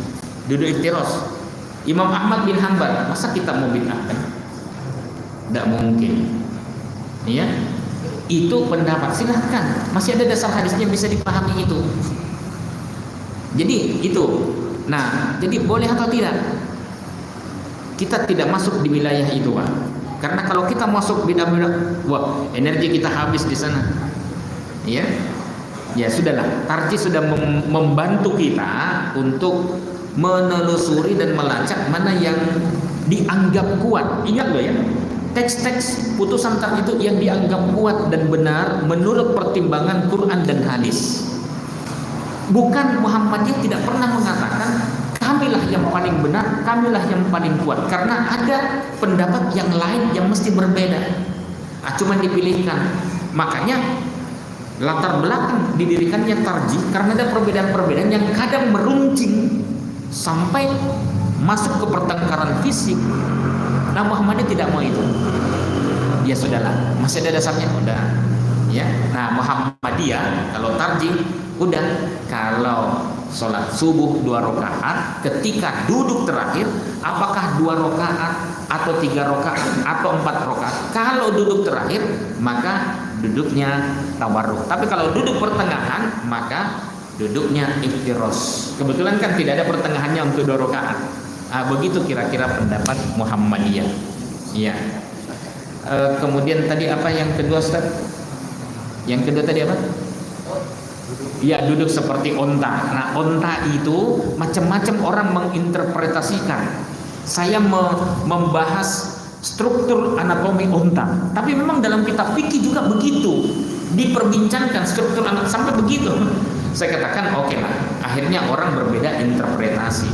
Duduk iftiros. Imam Ahmad bin Hanbal, masa kita mau bid'ahkan? Tidak mungkin. Ya, itu pendapat, silahkan, masih ada dasar hadisnya, bisa dipahami itu. Jadi itu. Nah, jadi boleh atau tidak? Kita tidak masuk di wilayah itu, Pak. Karena kalau kita masuk bid'ah-bid'ah, wah, energi kita habis di sana. Ya. Ya sudahlah, Tarji sudah membantu kita untuk menelusuri dan melacak mana yang dianggap kuat. Ingat loh ya, teks-teks putusan Tarji itu yang dianggap kuat dan benar menurut pertimbangan Quran dan hadis. Bukan Muhammadiyah tidak pernah mengatakan kamilah yang paling benar, kamilah yang paling kuat, karena ada pendapat yang lain yang mesti berbeda. Cuma dipilihkan. Makanya latar belakang didirikannya Tarji karena ada perbedaan-perbedaan yang kadang meruncing sampai masuk ke pertengkaran fisik. Nah, Muhammadiyah tidak mau itu. Ya sudahlah, masih ada dasarnya, udah. Ya. Nah, Muhammadiyah kalau Tarji udah, kalau sholat subuh 2 rakaat, ketika duduk terakhir apakah 2 rakaat atau 3 rakaat atau 4 rakaat. Kalau duduk terakhir maka duduknya tawarruk. Tapi kalau duduk pertengahan maka duduknya iftiros. Kebetulan kan tidak ada pertengahannya untuk 2 rakaat. Begitu kira-kira pendapat Muhammadiyah. Iya. Kemudian tadi apa yang kedua, Ustaz? Yang kedua tadi apa? Ya, duduk seperti onta. Nah, onta itu macam-macam orang menginterpretasikan. Saya membahas struktur anatomi onta, tapi memang dalam kitab fikih juga begitu diperbincangkan struktur anatomi sampai begitu. Saya katakan oke lah, akhirnya orang berbeda interpretasi.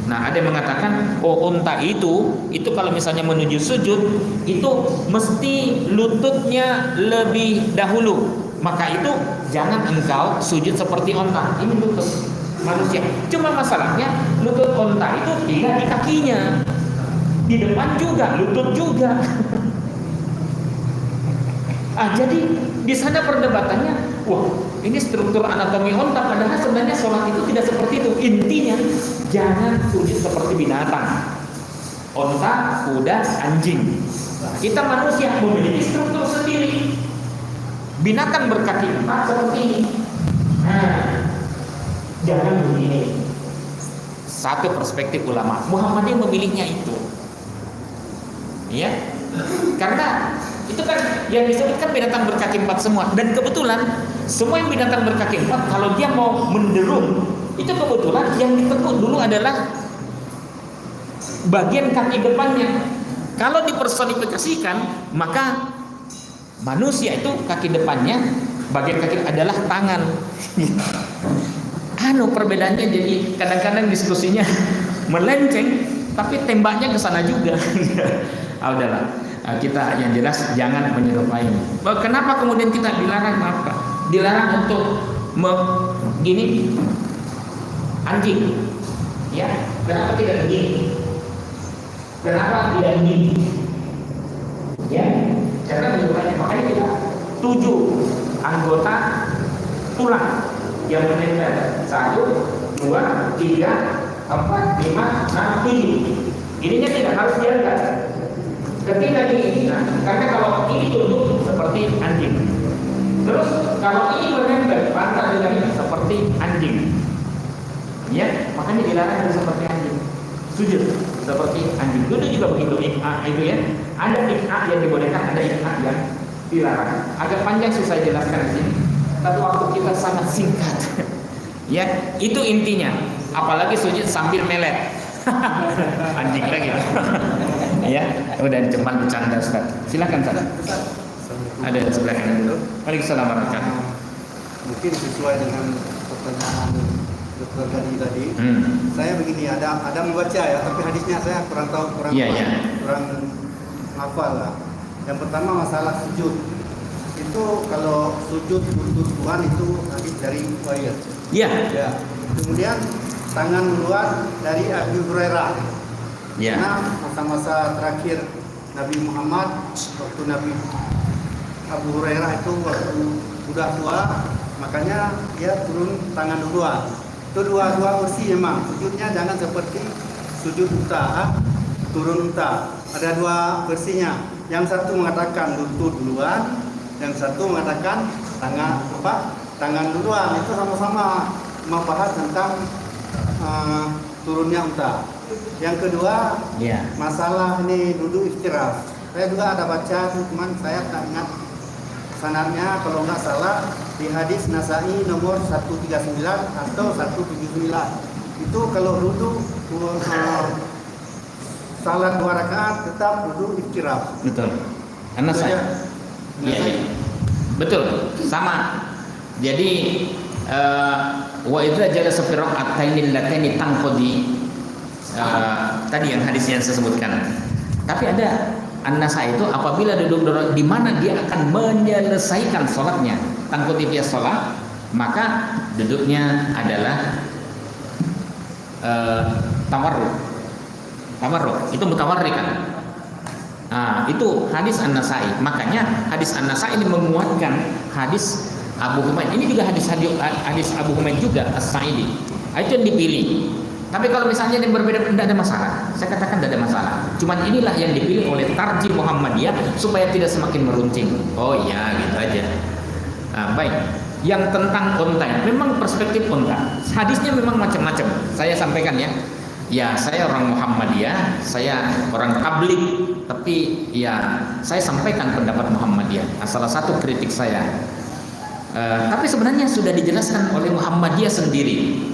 Nah, ada yang mengatakan onta itu kalau misalnya menuju sujud itu mesti lututnya lebih dahulu. Maka itu jangan engkau sujud seperti onta. Ini lutut manusia. Cuma masalahnya lutut onta itu tidak di kakinya, di depan juga, lutut juga. Jadi di sana perdebatannya, wah ini struktur anatomi onta, padahal sebenarnya sholat itu tidak seperti itu. Intinya jangan sujud seperti binatang, onta, kuda, anjing. Kita manusia memiliki struktur sendiri. Binatang berkaki 4 seperti ini. Nah, jangan begini. Satu perspektif ulama. Muhammadiyah memilihnya itu. Ya. Karena itu kan yang disebutkan binatang berkaki 4 semua, dan kebetulan semua yang binatang berkaki 4 kalau dia mau menderung, itu kebetulan yang ditekuk dulu adalah bagian kaki depannya. Kalau dipersonifikasikan, maka manusia itu kaki depannya, bagian kaki adalah tangan. Perbedaannya jadi kadang-kadang diskusinya melenceng, tapi tembaknya ke sana juga. Udahlah, kita yang jelas jangan menyerupai. Kenapa kemudian kita dilarang apa? Dilarang untuk gini anjing. Ya, kenapa tidak begini? Kenapa tidak begini? Ya. Karena bentukannya, makanya kita 7 anggota tulang yang menempel 1, 2, 3, 4, 5, 6, 7. Ininya tidak harus diangkat. Ketika ini, karena kalau ini tunduk seperti anjing. Terus kalau ini menempel pantat dengan ini seperti anjing. Ya, makanya dilarang seperti anjing. Sujud seperti anjing. Duduk juga begitu, itu ya. Ada ikna yang dibolehkan, ada ikna yang dilarang. Agak panjang sih saya jelaskan di sini, tapi waktu kita sangat singkat. Ya, itu intinya. Apalagi sujud sambil melet. Anjing lagi. Ya, udah cuma bercanda, Ustaz. Silakan, Ustaz. Ada sebelah kanan dulu. Waalaikumsalam warahmatullahi wabarakatuh. Mungkin sesuai dengan pertanyaan Dr. Gadi tadi. Saya begini, ada membaca ya, tapi hadisnya saya kurang tahu, kurang hafal lah. Yang pertama masalah sujud. Itu itu kalau sujud untuk Tuhan itu hadis dari Bukhari. Ya. Ya. Kemudian tangan luar dari Abu Hurairah. Ya. Karena masa-masa terakhir Nabi Muhammad, waktu Nabi Abu Hurairah itu waktu sudah tua, makanya dia turun tangan duluan. Itu dua kursi memang. Sujudnya jangan seperti sujud unta, turun unta. Ada dua versinya. Yang satu mengatakan lutut duluan, yang satu mengatakan tangan duluan. Itu sama-sama membahas tentang turunnya unta. Yang kedua, masalah ini duduk istirahat. Saya juga ada baca, cuman saya tak ingat sanadnya, kalau nggak salah di hadis Nasai nomor 139 atau 179. Itu kalau duduk salat 2 rakaat tetap duduk istirahat. Betul. Karena saya betul, sama. Jadi wa idza jalasa fi rak'ataini allataini tanqadi, tadi yang hadisnya yang saya sebutkan. Tapi ada An-Nasai itu apabila duduk di mana dia akan menyelesaikan sholatnya, tanqadi fi sholat, maka duduknya adalah tawarruk, itu mutawarrikan. Nah, itu hadis An-Nasai. Makanya hadis An-Nasai ini menguatkan hadis Abu Humaid. Ini juga hadis Abu Humaid juga As-Sa'idi. Itu yang dipilih. Tapi kalau misalnya yang berbeda, tidak ada masalah. Saya katakan tidak ada masalah. Cuman inilah yang dipilih oleh Tarjih Muhammadiyah supaya tidak semakin meruncing. Oh iya, gitu aja. Nah, baik. Yang tentang onta, memang perspektif onta. Hadisnya memang macam-macam. Saya sampaikan ya. Ya, saya orang Muhammadiyah, saya orang tabligh, tapi ya saya sampaikan pendapat Muhammadiyah. Nah, salah satu kritik saya. Tapi sebenarnya sudah dijelaskan oleh Muhammadiyah sendiri.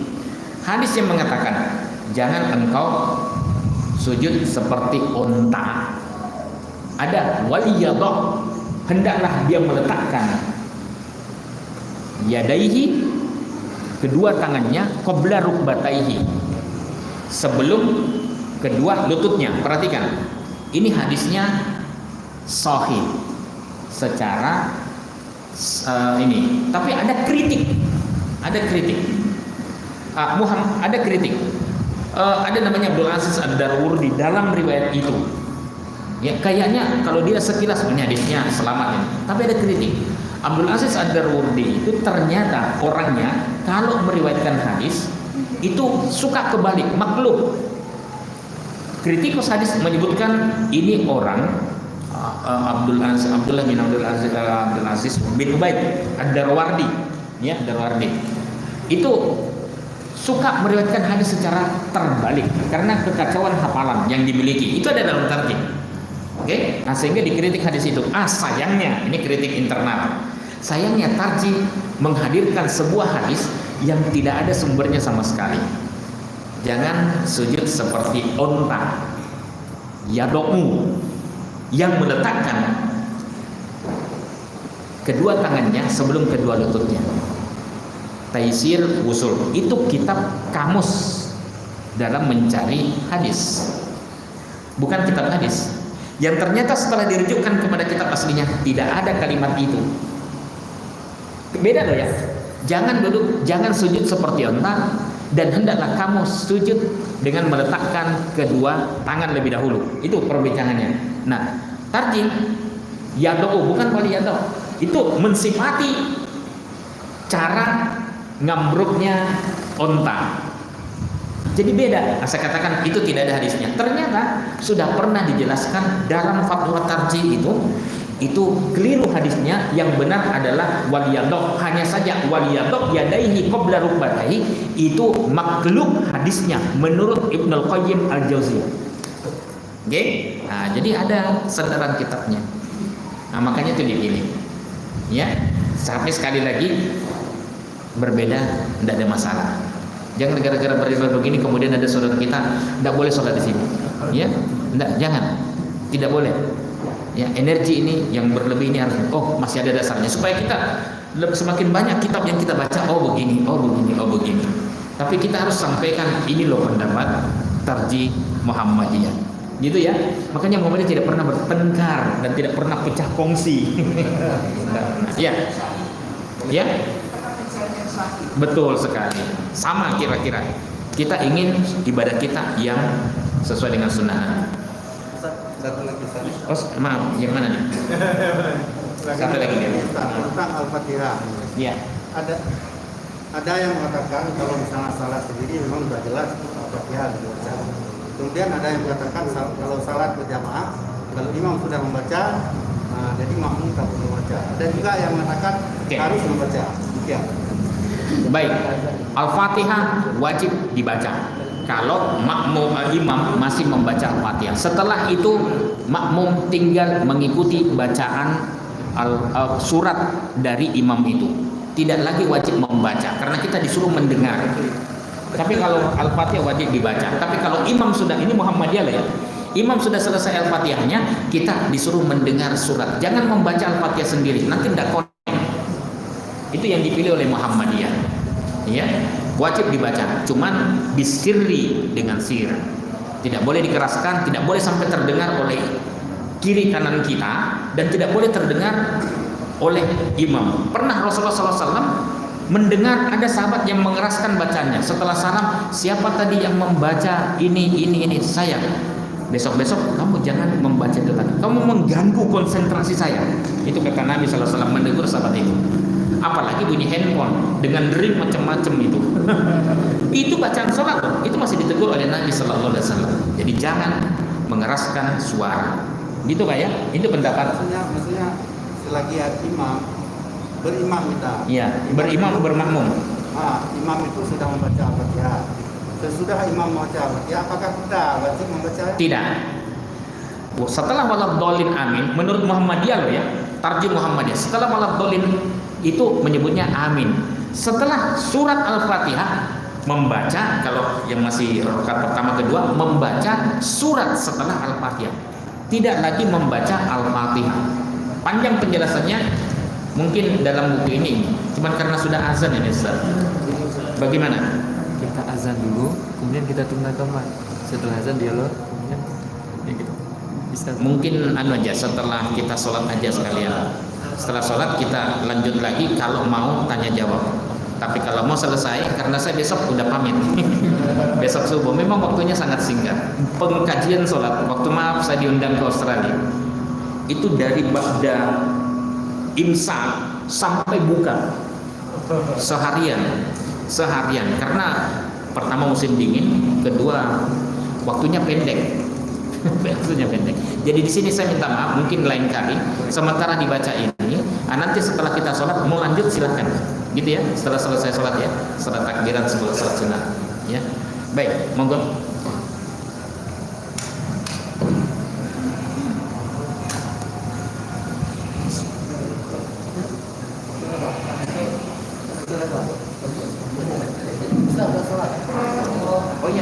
Hadis yang mengatakan jangan engkau sujud seperti unta. Ada waliyadh, hendaklah dia meletakkan yadaihi, kedua tangannya, qabla rukbataihi, sebelum kedua lututnya. Perhatikan, ini hadisnya sahih secara ini, tapi ada kritik, ada kritik. Ada namanya Abdul Aziz Ad-Darwurdi dalam riwayat itu. Ya, kayaknya kalau dia sekilas hadisnya selamat ini, tapi ada kritik. Abdul Aziz Ad-Darwurdi itu ternyata orangnya kalau meriwayatkan hadis itu suka kebalik, maklub. Kritikus hadis menyebutkan ini orang Abdullah bin Abdul Aziz bin Ubaid Ad-Darwardi, ya, Ad-Darwardi. Itu suka meriwayatkan hadis secara terbalik karena kekacauan hafalan yang dimiliki. Itu ada dalam tarjih. Oke? Nah, sehingga dikritik hadis itu. Sayangnya, ini kritik internal. Sayangnya tarjih menghadirkan sebuah hadis yang tidak ada sumbernya sama sekali. Jangan sujud seperti onta. Yadomu, yang meletakkan kedua tangannya sebelum kedua lututnya. Taisir Wusul, itu kitab kamus dalam mencari hadis, bukan kitab hadis. Yang ternyata setelah dirujukkan kepada kitab aslinya tidak ada kalimat itu. Beda loh ya. Jangan duduk, jangan sujud seperti onta, dan hendaklah kamu sujud dengan meletakkan kedua tangan lebih dahulu. Itu perbincangannya. Nah, tarjih yado bukan waliyado, itu mensifati cara ngambruknya onta. Jadi beda. Nah, saya katakan itu tidak ada hadisnya. Ternyata sudah pernah dijelaskan dalam fatwa tarjih itu keliru hadisnya. Yang benar adalah waliyadok. Hanya saja waliyadok yadaihi qabla rukbataihi itu maklub hadisnya menurut Ibnul Qayyim Al-Jauziyah. Oke? Nah, jadi ada sandaran kitabnya. Nah, makanya itu dipilih. Ya. Sampai sekali lagi berbeda, tidak ada masalah. Jangan gara-gara berbeda begini kemudian ada saudara kita tidak boleh sholat di sini. Ya, jangan, tidak boleh. Ya, energi ini yang berlebih ini harus, masih ada dasarnya supaya kita semakin banyak kitab yang kita baca. Begini. Tapi kita harus sampaikan ini loh pendapat tarjih Muhammadiyah. Gitu ya. Makanya Muhammadiyah tidak pernah bertengkar dan tidak pernah pecah kongsi. Ya. Ya. Betul sekali. Sama kira-kira. Kita ingin ibadah kita yang sesuai dengan sunnah. Satu lagi Ustaz. Oh, maaf, yang mana nih? Satu lagi dia. Tentang Al-Fatihah. Iya. Ada yang mengatakan kalau misalnya salat sendiri memang sudah jelas Al-Fatihah dibaca. Kemudian ada yang mengatakan kalau salat berjamaah, kalau imam sudah membaca, jadi makmum tak perlu membaca. Ada juga yang mengatakan harus membaca. Ya. Baik, Al-Fatihah wajib dibaca. Kalau imam masih membaca Al-Fatihah, setelah itu makmum tinggal mengikuti bacaan surat dari imam itu. Tidak lagi wajib membaca karena kita disuruh mendengar. Tapi kalau Al-Fatihah wajib dibaca. Tapi kalau imam sudah, ini Muhammadiyah lah ya, imam sudah selesai Al-Fatihahnya, kita disuruh mendengar surat. Jangan membaca Al-Fatihah sendiri, nanti tidak konek. Itu yang dipilih oleh Muhammadiyah. Ya, wajib dibaca. Cuman bisirri, dengan sir. Tidak boleh dikeraskan, tidak boleh sampai terdengar oleh kiri kanan kita, dan tidak boleh terdengar oleh imam. Pernah Rasulullah SAW mendengar ada sahabat yang mengeraskan bacanya. Setelah salam, siapa tadi yang membaca ini, saya. Besok-besok kamu jangan membaca itu tadi. Kamu mengganggu konsentrasi saya. Itu kata Nabi SAW menegur sahabat itu. Apalagi bunyi handphone dengan ring macam-macam itu. Itu bacaan sholat loh. Itu masih ditegur oleh Nabi SAW. Jadi jangan mengeraskan suara. Gitu Pak ya? Itu pendapat. Maksudnya selagi imam berimam kita. Iya, berimam bermakmum. Imam itu sudah membaca Al-Fatihah. Sesudah imam membaca Al-Fatihah, apakah kita wajib membaca? Tidak. Setelah waladhdallin amin, menurut Muhammadiyah loh ya, tarjih Muhammadiyah. Setelah waladhdallin itu menyebutnya amin. Setelah surat Al-Fatihah membaca, kalau yang masih rakaat pertama kedua membaca surat setelah Al-Fatihah. Tidak lagi membaca Al-Fatihah. Panjang penjelasannya mungkin dalam buku ini, cuman karena sudah azan ini Ustaz. Bagaimana? Kita azan dulu, kemudian kita tunggu teman. Setelah azan dialog, kemudian ya gitu. Bisa. Mungkin aja setelah kita sholat aja sekalian. Setelah sholat kita lanjut lagi kalau mau tanya jawab. Tapi kalau mau selesai, karena saya besok udah pamit. Besok subuh, memang waktunya sangat singkat. Pengkajian sholat, waktu maaf saya diundang ke Australia. Itu dari ba'da imsak sampai buka seharian karena pertama musim dingin, kedua waktunya pendek. Jadi di sini saya minta maaf, mungkin lain kali sementara dibaca ini, nanti setelah kita sholat mau lanjut silahkan, gitu ya. Setelah selesai sholat ya, setelah takbiran sebelum sholat sunat, ya. Baik, monggo. Oh iya,